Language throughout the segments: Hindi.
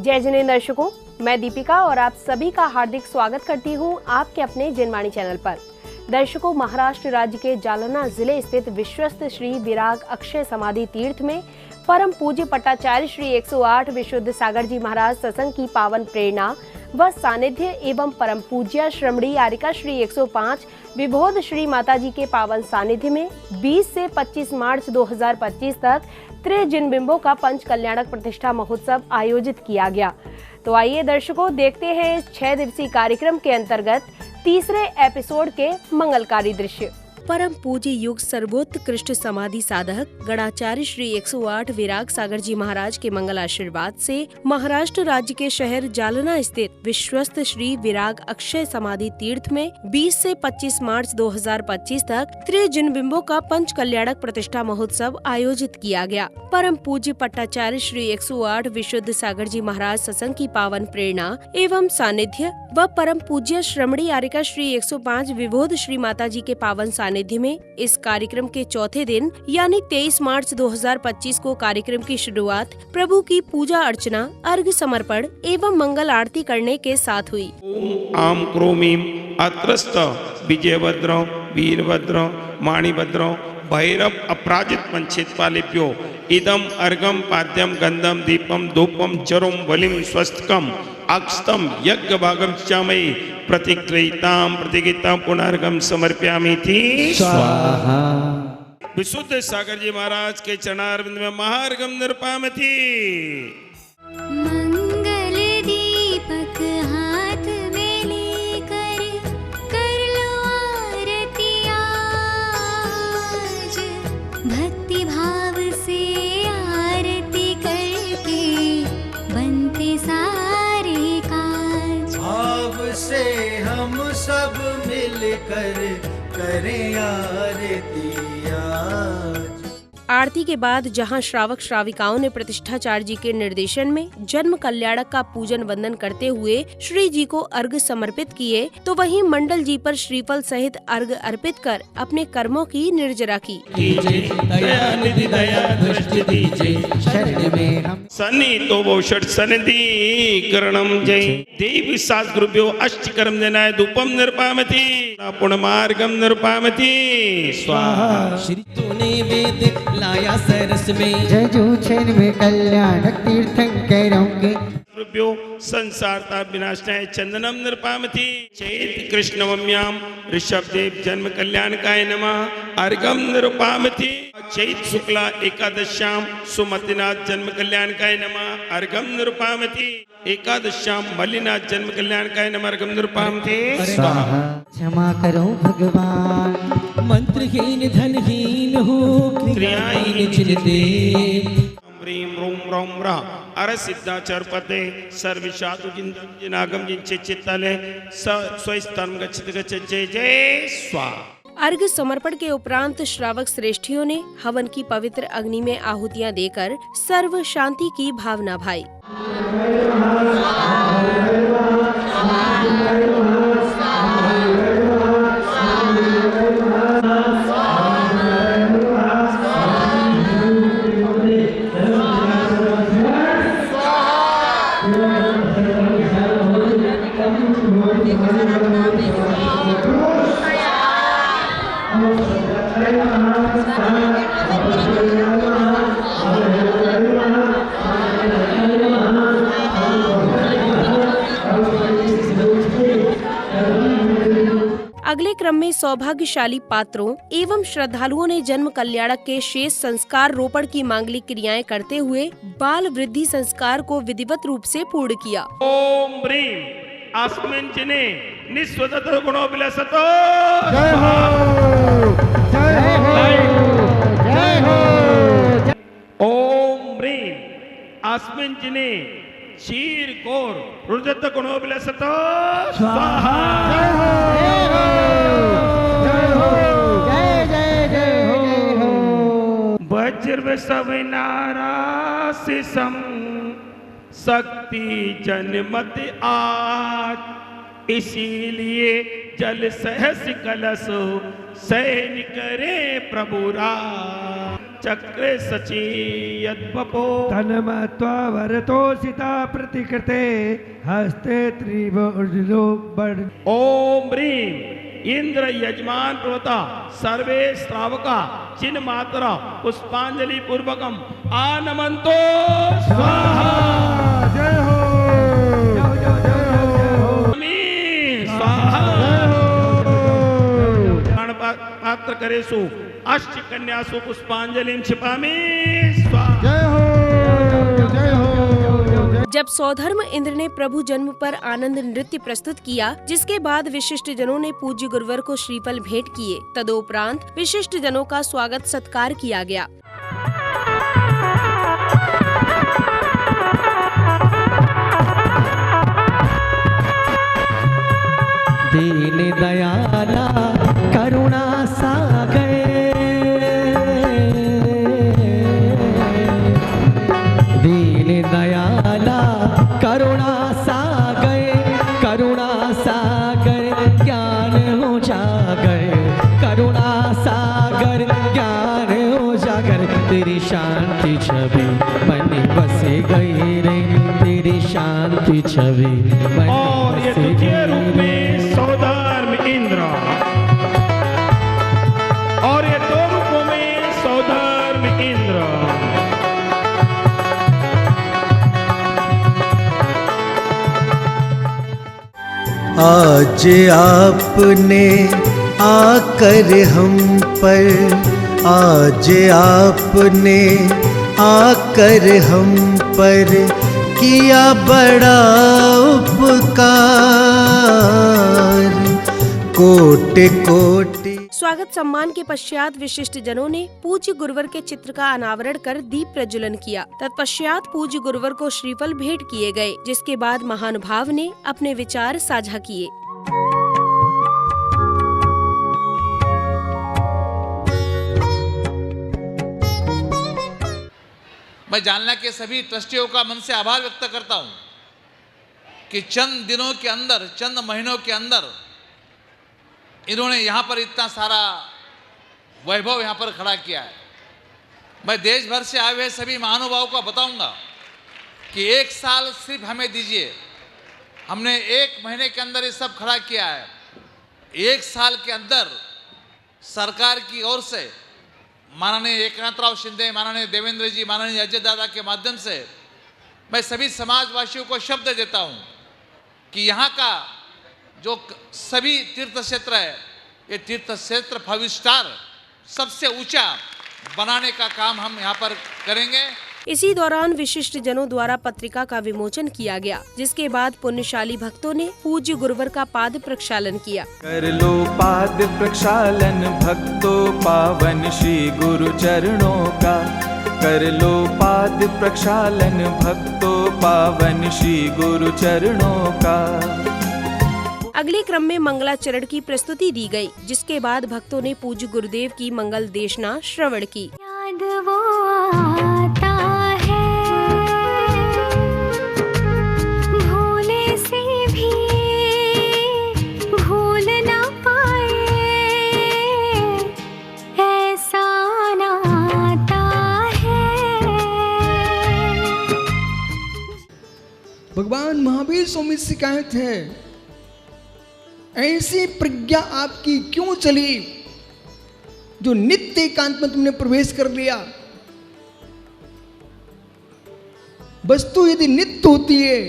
जय जिनेंद्र दर्शकों, मैं दीपिका और आप सभी का हार्दिक स्वागत करती हूं आपके अपने जनवाणी चैनल पर। दर्शकों, महाराष्ट्र राज्य के जालना जिले स्थित विश्वस्त श्री विराग अक्षय समाधि तीर्थ में परम पूज्य पट्टाचार्य श्री 108 विशुद्ध सागर जी महाराज सत्संग की पावन प्रेरणा व सानिध्य एवं परम पूज्य श्रमणी आरिका श्री 105 विबोध श्री माताजी के पावन सानिध्य में 20 से 25 मार्च 2025 तक त्रिजिनबिंबों का पंच कल्याणक प्रतिष्ठा महोत्सव आयोजित किया गया। तो आइए दर्शकों, देखते हैं इस 6 दिवसीय कार्यक्रम के अंतर्गत तीसरे एपिसोड के मंगलकारी दृश्य। परम पूज्य युग सर्वोत्कृष्ट समाधि साधक गणाचार्य श्री 108 विराग सागर जी महाराज के मंगल आशीर्वाद से महाराष्ट्र राज्य के शहर जालना स्थित विश्वस्त श्री विराग अक्षय समाधि तीर्थ में 20 से 25 मार्च 2025 तक त्रिजिनबिंबों का पंच कल्याणक प्रतिष्ठा महोत्सव आयोजित किया गया। परम पूज्य पट्टाचार्य श्री 108 विशुद्ध सागर जी महाराज सत्संग की पावन प्रेरणा एवं सानिध्य व परम पूज्य श्रमणी आरिका श्री 105 विबोध श्री माताजी के पावन सानिध्य में इस कार्यक्रम के चौथे दिन यानी 23 मार्च 2025 को कार्यक्रम की शुरुआत प्रभु की पूजा अर्चना, अर्घ्य समर्पण एवं मंगल आरती करने के साथ हुई। आम क्रोमीम अत्रस्त विजयभद्र वीरभद्र माणिभद्र भैरव अपराजित पंचित पालिप्यो इदम अर्घम पाद्यम गंधम दीपम धूपम चरुम बलिम स्वस्तिकम अक्षतम यज्ञ भागम चामयी प्रतिक्रियताम प्रतिगिता पुनर्गम समर्प्यामि थी स्वाहा। विशुद्ध सागर जी महाराज के चरणारविंद में महार्घम निर्पाम थी। मंगल दीपक हाथ में लेकर कर लो आरती आज, भक्ति भाव से आरती करके बनते सारे काज। भाव से हम सब मिलकर करें आरती आज। आरती के बाद जहां श्रावक श्राविकाओं ने प्रतिष्ठाचार्य जी के निर्देशन में जन्म कल्याणक का पूजन वंदन करते हुए श्री जी को अर्घ्य समर्पित किए, तो वहीं मंडल जी पर श्रीफल सहित अर्घ्य अर्पित कर अपने कर्मों की निर्जरा की। सन्निहितो वो षट् सन्निधि करणम जय देवी सात गुरुभ्यो अष्ट कर्म जनाय धूपम निर्पामति पुण्यमार्गम निर्पामति स्वाहा। श्री तूने वेद लाया सरस में जजूछन में कल्याणक तीर्थंकरों गुरुभ्यो संसारता विनाशनाय चंदनम निर्पामति चैत कृष्णवम्याम ऋषभदेव जन्म कल्याणकाय नमः अर्घम निर्पामति चैत शुक्ला एकादश्याम सुमतिनाथ जन्म कल्याणकाय नमः अर्घम निर्पामति एकादश्याम मल्लिनाथ जन्म कल्याणकाय नमः अर्घम निर्पामति स्वाहा। क्षमा करो भगवान, मंत्रहीन धनहीन हो क्रियाहीन चिरते ह्रीं रूं रौं रा अर सिद्धाचार पते सर्विशातु जिनागम जिनचे चित्तले स्वस्तम गच्छति गच्छ जय जय स्वाहा। अर्घ्य समर्पण के उपरांत श्रावक श्रेष्ठियों ने हवन की पवित्र अग्नि में आहुतियां देकर सर्व शांति की भावना भाई। अगले क्रम में सौभाग्यशाली पात्रों एवं श्रद्धालुओं ने जन्म कल्याणक के शेष संस्कार रोपण की मांगलिक क्रियाएं करते हुए बाल वृद्धि संस्कार को विधिवत रूप से पूर्ण किया। ओम ब्रीम अस्मिन् जिने निस्वततो गुणो विलसतो जय हो जय हो जय हो। ओम ब्रीम अस्मिन् जिने क्षीर गौर रुजत गुणो विलसतो स्वाहा। जय हो जय हो जय जय जय हो जय हो। वज्र सविनारासिसम शक्ति जनमत आज, इसीलिए जल सहस कलश सैन करे प्रभु राज। चक्रे सची यद्वपो तन्मत्वा वरतोषिता प्रतिकृते हस्ते त्रिभुजो बड़। ओम ह्रीं इंद्र यजमान प्रवता सर्वे श्रावका चिन्ह मात्रा पुष्पांजलि पूर्वकम आनमंतो स्वाहा। जय हो स्वाहा। पात्र करेसु अष्ट कन्यासु पुष्पांजलिं क्षिपामि स्वाहा। जय हो जय हो। जब सौधर्म इंद्र ने प्रभु जन्म पर आनंद नृत्य प्रस्तुत किया, जिसके बाद विशिष्ट जनों ने पूज्य गुरुवर को श्रीफल भेंट किए, तदोपरांत विशिष्ट जनों का स्वागत सत्कार किया गया। दीन दयाला करुणा सागर, दीन दयाला करुणा सागर, करुणा सागर ज्ञान हो जागर, करुणा सागर ज्ञान हो जागर। तेरी शांति छवि मन बसे गई रे, तेरी शांति छवि मन और ये बसे द्वितीय रूप गई में सौधर्म इंद्र, और ये दो रूपों में सौधर्म इंद्र। आज आपने आकर हम पर, आज आपने आकर हम पर किया बड़ा उपकार। कोटि कोटि स्वागत सम्मान के पश्चात विशिष्ट जनों ने पूज्य गुरुवर के चित्र का अनावरण कर दीप प्रज्वलन किया। तत्पश्चात पूज्य गुरुवर को श्रीफल भेंट किए गए, जिसके बाद महानुभाव ने अपने विचार साझा किए। मैं जालना के सभी ट्रस्टियों का मन से आभार व्यक्त करता हूं कि चंद दिनों के अंदर, चंद महीनों के अंदर इन्होंने यहाँ पर इतना सारा वैभव यहाँ पर खड़ा किया है। मैं देश भर से आए हुए सभी महानुभावों को बताऊंगा कि एक साल सिर्फ हमें दीजिए, हमने एक महीने के अंदर ये सब खड़ा किया है। एक साल के अंदर सरकार की ओर से माननीय एकनाथराव शिंदे, माननीय देवेंद्र जी, माननीय अजय दादा के माध्यम से मैं सभी समाजवासियों को शब्द देता हूं कि यहाँ का जो सभी तीर्थ क्षेत्र है, ये तीर्थ क्षेत्र 5 स्टार सबसे ऊंचा बनाने का काम हम यहाँ पर करेंगे। इसी दौरान विशिष्ट जनों द्वारा पत्रिका का विमोचन किया गया, जिसके बाद पुण्यशाली भक्तों ने पूज्य गुरुवर का पाद प्रक्षालन किया। कर लो पाद प्रक्षालन भक्तों पावन श्री गुरु चरणों का, कर लो पाद प्रक्षालन भक्तों पावन श्री गुरु चरणों का। अगले क्रम में मंगलाचरण की प्रस्तुति दी गई, जिसके बाद भक्तों ने पूज्य गुरुदेव की मंगल देशना श्रवण की। याद वो आता है भोले से भी भूल ना पाए, ऐसा नाता है। भगवान महावीर स्वामी से कहे थे, ऐसी प्रज्ञा आपकी क्यों चली जो नित्य एकांत में तुमने प्रवेश कर लिया। वस्तु यदि नित्य होती है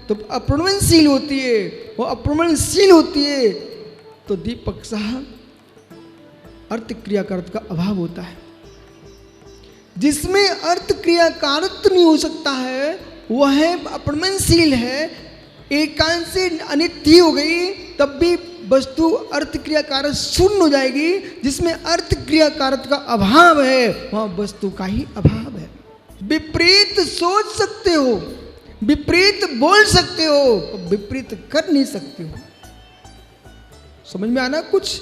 तो अप्रमणशील होती है, वो अप्रमणशील होती है तो दीपक साहब अर्थ क्रियाकारक का अभाव होता है। जिसमें अर्थ क्रियाकारक नहीं हो सकता है वह अप्रमणशील है, एकांत से अनित्य हो गई, तब भी वस्तु अर्थ क्रियाकारक शून्य हो जाएगी। जिसमें अर्थ क्रियाकारक का अभाव है वहां वस्तु का ही अभाव है। विपरीत सोच सकते हो, विपरीत बोल सकते हो, विपरीत कर नहीं सकते हो। समझ में आना कुछ?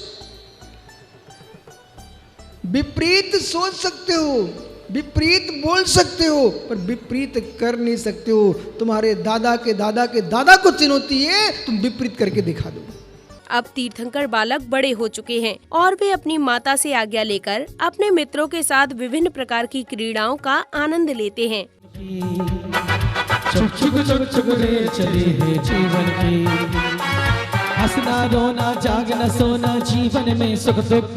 विपरीत सोच सकते हो, विपरीत बोल सकते हो, पर विपरीत कर नहीं सकते हो। तुम्हारे दादा के दादा के दादा को चुनौती है, तुम विपरीत करके दिखा दो। अब तीर्थंकर बालक बड़े हो चुके हैं और वे अपनी माता से आज्ञा लेकर अपने मित्रों के साथ विभिन्न प्रकार की क्रीड़ाओं का आनंद लेते हैं। चुक चुक चुक चुक रे चली है जीवन की, हंसना रोना जागना सोना जीवन में सुख दुख,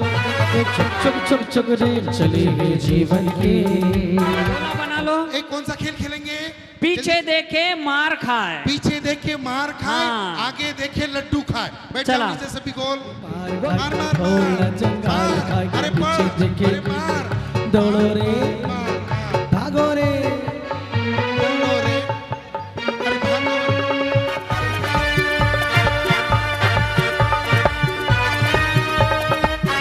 चुक चुक चुक चुक रे चली है जीवन की। बना लो। एक कौन सा खेल खेलेंगे? पीछे देखे मार खाए। पीछे देखे मार खाए, हाँ। आगे देखे लड्डू खाए। बैठ चला। जाओ नीचे सभी गोल। मार मार मार, अरे पीछे देखे मार, दौड़ो रे भागो रे, दौड़ो रे, अरे भागो।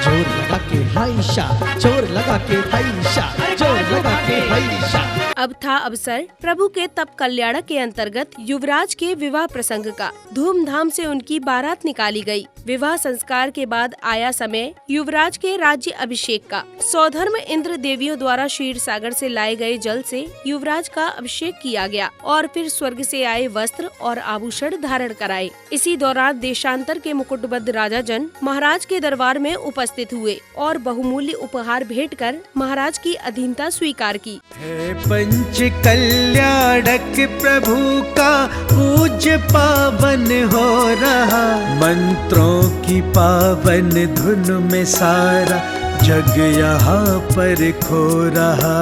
जोर लगा के हाइशा, जोर लगा के हाइशा, जोर लगा के हाइशा। अब था अवसर प्रभु के तप कल्याणक के अंतर्गत युवराज के विवाह प्रसंग का। धूमधाम से उनकी बारात निकाली गई। विवाह संस्कार के बाद आया समय युवराज के राज्य अभिषेक का। सौधर्म इंद्र देवियों द्वारा क्षीर सागर से लाए गए जल से युवराज का अभिषेक किया गया और फिर स्वर्ग से आए वस्त्र और आभूषण धारण कराए। इसी दौरान देशांतर के मुकुटबद्ध राजा जन महाराज के दरबार में उपस्थित हुए और बहुमूल्य उपहार भेंट कर महाराज की अधीनता स्वीकार की। है पंच कल्याणक प्रभु का पूज्य पावन हो रहा, मंत्रों की पावन धुन में सारा जग यहाँ पर खो रहा।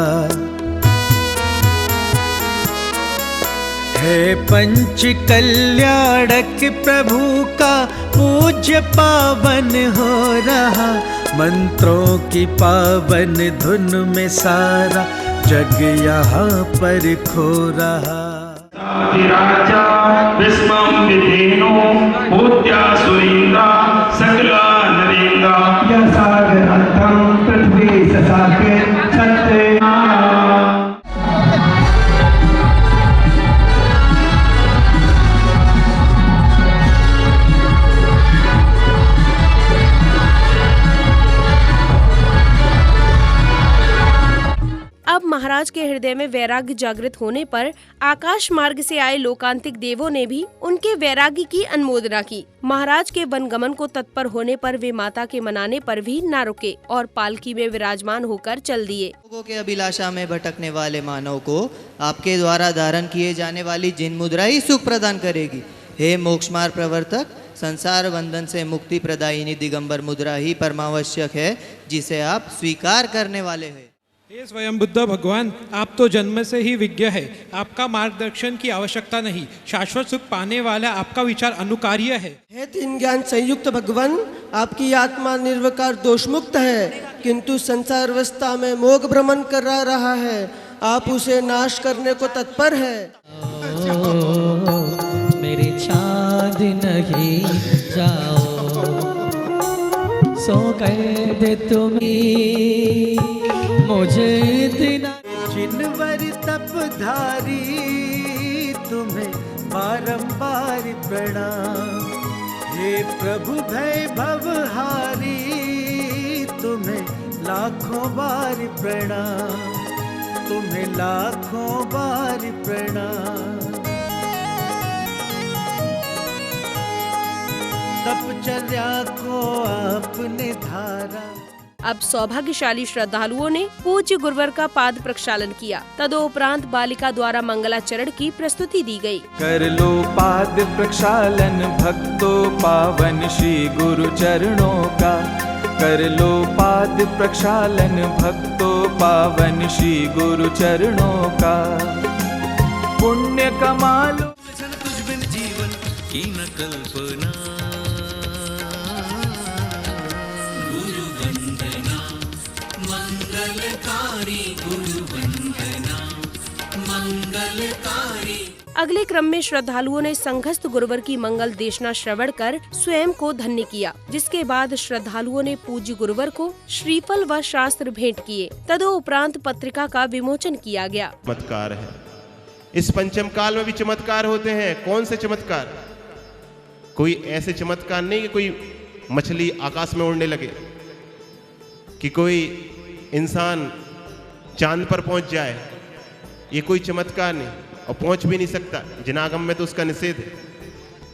है पंच कल्याणक प्रभु का पूज्य पावन हो रहा, मंत्रों की पावन धुन में सारा जग यहाँ पर खो रहा। राजा विस्मं विधेनो भूत्या सुरेंद्रा सकला नरेंद्रा सागरांतम पृथ्वी ससाके सत्य। अब महाराज के हृदय में वैराग्य जागृत होने पर आकाश मार्ग से आए लोकांतिक देवों ने भी उनके वैराग्य की अनुमोदना की। महाराज के वनगमन को तत्पर होने पर वे माता के मनाने पर भी न रुके और पालकी में विराजमान होकर चल दिए। लोगों के अभिलाषा में भटकने वाले मानव को आपके द्वारा धारण किए जाने वाली जिन मुद्रा ही सुख प्रदान करेगी। हे मोक्ष मार्ग प्रवर्तक, संसार बंधन से मुक्ति प्रदायिनी दिगंबर मुद्रा ही परमावश्यक है, जिसे आप स्वीकार करने वाले हैं। हे स्वयं बुद्ध भगवान, आप तो जन्म से ही विज्ञ है, आपका मार्गदर्शन की आवश्यकता नहीं। शाश्वत सुख पाने वाला आपका विचार अनुकार्य है। हे तीन ज्ञान संयुक्त भगवान, आपकी आत्मा निर्विकार दोषमुक्त है, किंतु संसार अवस्था में मोह भ्रमण कर रहा है। आप उसे नाश करने को तत्पर है। मेरी चाँद नहीं जाओ, सो कह दे तुम्हें मुझे इतना। जिनवर तपधारी तुम्हें बारंबार प्रणाम, हे प्रभु भय भवहारी तुम्हें लाखों बार प्रणाम, तुम्हें लाखों बार प्रणाम। तपचर्या को आपने धारा। अब सौभाग्यशाली श्रद्धालुओं ने पूज्य गुरुवर का पाद प्रक्षालन किया। तदोपरांत बालिका द्वारा मंगलाचरण की प्रस्तुति दी गई। कर लो पाद प्रक्षालन भक्तों पावन श्री गुरु चरणों का, कर लो पाद प्रक्षालन भक्तों पावन श्री गुरु चरणों का। पुण्य कमा लो तुझ बिन जीवन की न कल्पना, गुरु वंदना मंगलकारी, गुरु वंदना मंगलकारी। अगले क्रम में श्रद्धालुओं ने संघस्थ गुरुवर की मंगल देशना श्रवण कर स्वयं को धन्य किया, जिसके बाद श्रद्धालुओं ने पूज्य गुरुवर को श्रीफल व शास्त्र भेंट किए। तदोपरांत पत्रिका का विमोचन किया गया। चमत्कार है, इस पंचम काल में भी चमत्कार होते हैं। कौन से चमत्कार? कोई ऐसे चमत्कार नहीं कि कोई मछली आकाश में उड़ने लगे, कि कोई इंसान चांद पर पहुंच जाए, ये कोई चमत्कार नहीं, और पहुंच भी नहीं सकता। जिनागम में तो उसका निषेध है।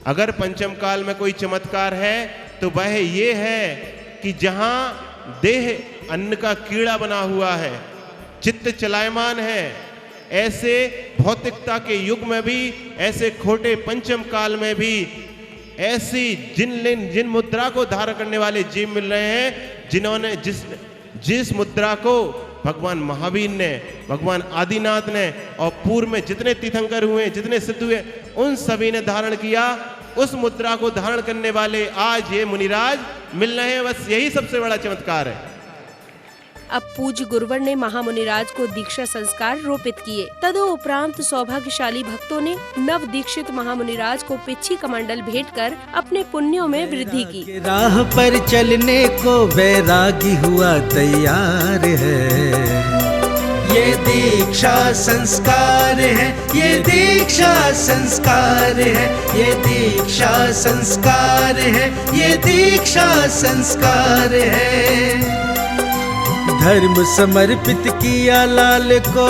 अगर पंचम काल में कोई चमत्कार है तो वह ये है कि जहां देह अन्न का कीड़ा बना हुआ है, चित्त चलायमान है, ऐसे भौतिकता के युग में भी, ऐसे खोटे पंचम काल में भी ऐसी जिन मुद्रा को धारण करने वाले जीव मिल रहे हैं, जिन्होंने जिस मुद्रा को भगवान महावीर ने, भगवान आदिनाथ ने और पूर्व में जितने तीर्थंकर हुए, जितने सिद्ध हुए, उन सभी ने धारण किया। उस मुद्रा को धारण करने वाले आज ये मुनिराज मिल रहे हैं। बस यही सबसे बड़ा चमत्कार है। अब पूज्य गुरुवर ने महामुनिराज को दीक्षा संस्कार रोपित किए। तदोपरांत सौभाग्यशाली भक्तों ने नव दीक्षित महामुनिराज को पिच्छी कमंडल भेंट कर अपने पुण्यों में वृद्धि की। राह पर चलने को वैरागी हुआ तैयार है। ये दीक्षा संस्कार है, ये दीक्षा संस्कार है, ये दीक्षा संस्कार है, ये दीक्षा संस्कार है। धर्म समर्पित किया लाल को,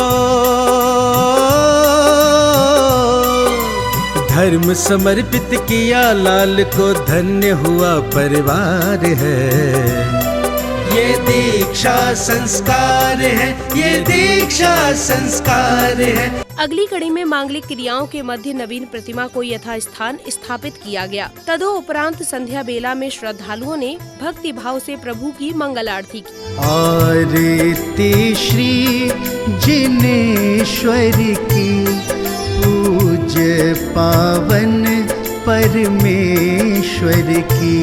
धर्म समर्पित किया लाल को, धन्य हुआ परिवार है। ये दीक्षा संस्कार है, ये दीक्षा संस्कार है। अगली कड़ी में मांगलिक क्रियाओं के मध्य नवीन प्रतिमा को यथास्थान स्थापित किया गया। तदोपरांत संध्या बेला में श्रद्धालुओं ने भक्ति भाव से प्रभु की मंगल आरती की। आरती श्री जिनेश्वर की, पूज्य पावन परमेश्वर की,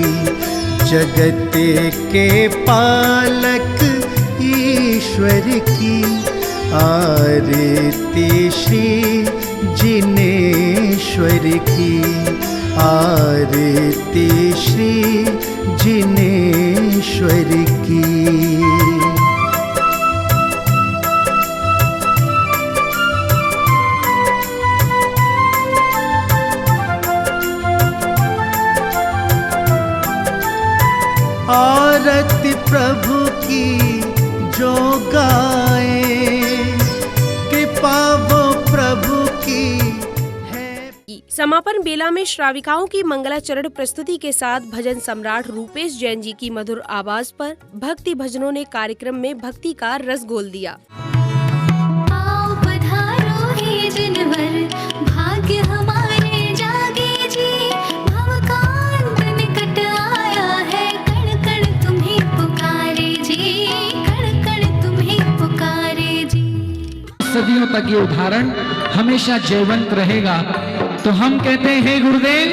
जगत के पालक ईश्वर की। आरती श्री जिनेश्वर की, आरती श्री जिनेश्वर की। आरती प्रभु की जो गाए, कृपा वो प्रभु की है। समापन बेला में श्राविकाओं की मंगलाचरण प्रस्तुति के साथ भजन सम्राट रूपेश जैन जी की मधुर आवाज पर भक्ति भजनों ने कार्यक्रम में भक्ति का रस घोल दिया। आओ पधारो हे जिनवर, भाग्य हमारे जागे जी, भव का अंत निकट आया है, कण कण तुम्हें पुकारे जी, कण कण तुम्हें पुकारे जी। सदियों तक ये उदाहरण हमेशा जीवंत रहेगा। तो हम कहते हैं गुरुदेव,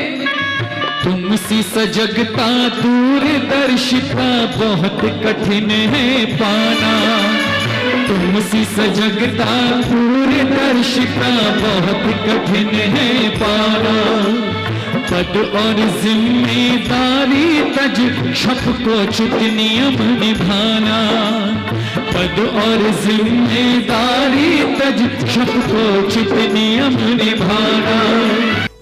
तुमसी सजगता दूरदर्शिता बहुत कठिन है पाना, तुमसी सजगता दूरदर्शिता बहुत कठिन है पाना। पद और जिम्मेदारी तज शप को चित नियम निभाना, पद और जिम्मेदारी तज शप को चित नियम निभाना।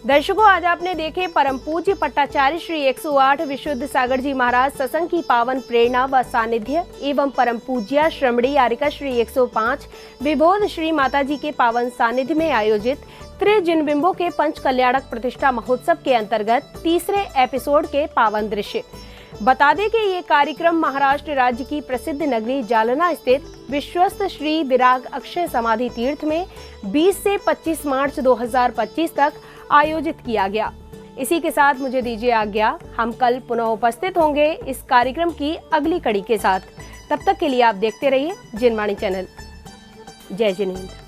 दर्शकों, आज आपने देखे परम पूज्य पट्टाचार्य श्री 108 विशुद्ध सागर जी महाराज सत्संग की पावन प्रेरणा व सानिध्य एवं परम पूज्या श्रमणी यारिका श्री 105 विबोध श्री माता जी के पावन सानिध्य में आयोजित त्रिजिनबिंबों के पंच कल्याणक प्रतिष्ठा महोत्सव के अंतर्गत तीसरे एपिसोड के पावन दृश्य। बता दें कि ये कार्यक्रम महाराष्ट्र राज्य की प्रसिद्ध नगरी जालना स्थित विश्वस्त श्री विराग अक्षय समाधि तीर्थ में 20 से 25 मार्च 2025 तक आयोजित किया गया। इसी के साथ मुझे दीजिए आज्ञा। हम कल पुनः उपस्थित होंगे इस कार्यक्रम की अगली कड़ी के साथ। तब तक के लिए आप देखते रहिए जिनवाणी चैनल। जय जिनेंद्र।